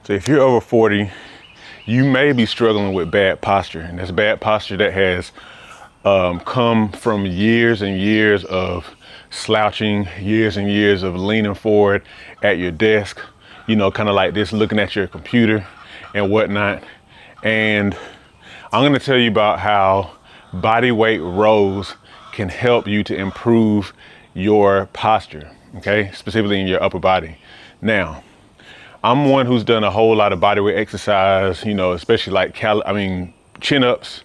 So if you're over 40, you may be struggling with bad posture, and that's bad posture that has come from years and years of slouching, years and years of leaning forward at your desk, you know, kind of like this, looking at your computer and whatnot. And I'm gonna tell you about how Bodyweight Rows can help you to improve your posture, okay? Specifically in your upper body. Now, I'm one who's done a whole lot of bodyweight exercise, you know, especially like chin-ups,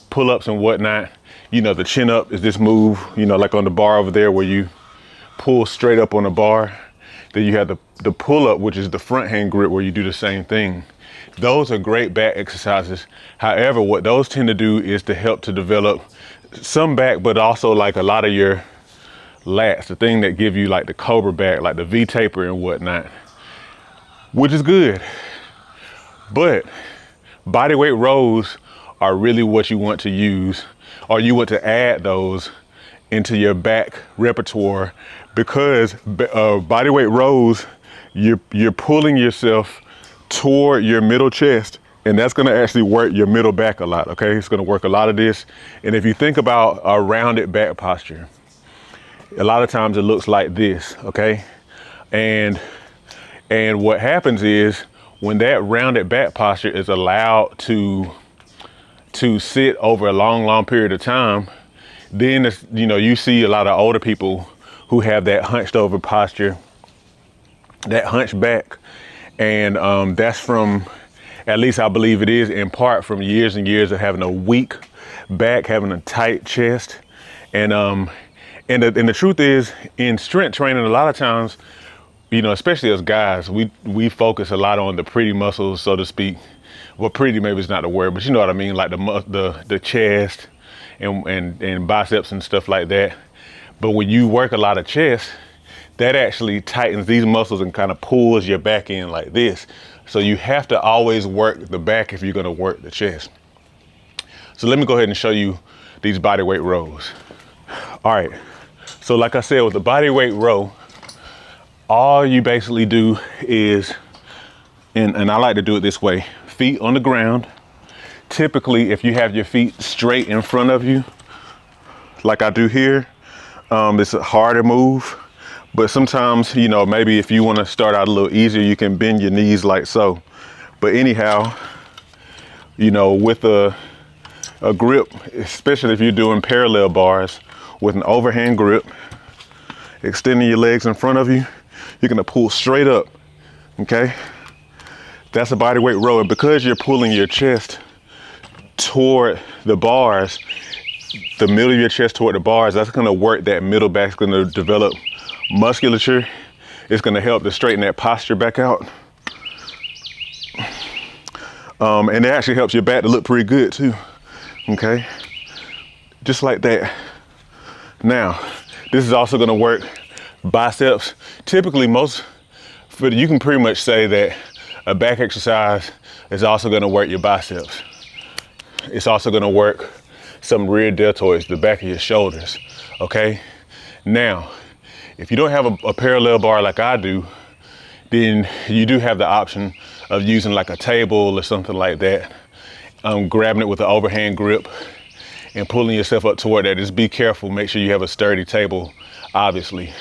pull-ups and whatnot. You know, the chin-up is this move, you know, like on the bar over there where you pull straight up on the bar. Then you have the pull-up, which is the front hand grip where you do the same thing. Those are great back exercises. However, what those tend to do is to help to develop some back, but also like a lot of your lats, the thing that give you like the cobra back, like the V taper and whatnot, which is good. But bodyweight rows are really what you want to use, or you want to add those into your back repertoire, because bodyweight rows, you're pulling yourself toward your middle chest, and that's gonna actually work your middle back a lot, okay? It's gonna work a lot of this. And if you think about a rounded back posture, a lot of times it looks like this, okay? And what happens is when that rounded back posture is allowed to sit over a long period of time, then it's, you know, you see a lot of older people who have that hunched over posture, that hunched back. And that's from, at least I believe it is, in part from years and years of having a weak back, having a tight chest. And the truth is, in strength training, a lot of times, you know, especially as guys, we focus a lot on the pretty muscles, so to speak. Well, pretty maybe is not the word, but you know what I mean, like the chest and biceps and stuff like that. But when you work a lot of chest, that actually tightens these muscles and kind of pulls your back in like this. So you have to always work the back if you're gonna work the chest. So let me go ahead and show you these bodyweight rows. All right, so like I said, with the bodyweight row, all you basically do is, and I like to do it this way, feet on the ground. Typically, if you have your feet straight in front of you, like I do here, it's a harder move. But sometimes, you know, maybe if you want to start out a little easier, you can bend your knees like so. But anyhow, you know, with a grip, especially if you're doing parallel bars with an overhand grip, extending your legs in front of you, you're gonna pull straight up, okay? That's a bodyweight row. And because you're pulling your chest toward the bars, the middle of your chest toward the bars, that's gonna work that middle back. It's gonna develop musculature. It's gonna help to straighten that posture back out. And it actually helps your back to look pretty good too, okay? Just like that. Now, this is also gonna work biceps. Typically you can pretty much say that a back exercise is also gonna work your biceps. It's also gonna work some rear deltoids, the back of your shoulders, okay? Now, if you don't have a parallel bar like I do, then you do have the option of using like a table or something like that. Grabbing it with an overhand grip and pulling yourself up toward that. Just be careful, make sure you have a sturdy table, obviously.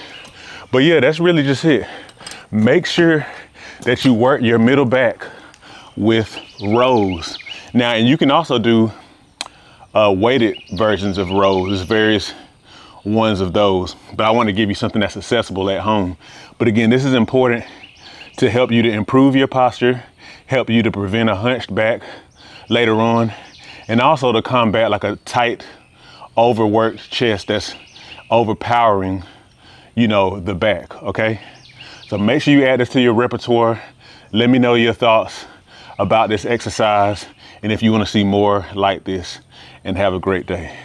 But yeah, that's really just it. Make sure that you work your middle back with rows. Now, and you can also do weighted versions of rows. There's various ones of those, but I want to give you something that's accessible at home. But again, this is important to help you to improve your posture, help you to prevent a hunched back later on, and also to combat like a tight, overworked chest that's overpowering, you know, the back, okay? So make sure you add this to your repertoire. Let me know your thoughts about this exercise, and if you want to see more like this, and have a great day.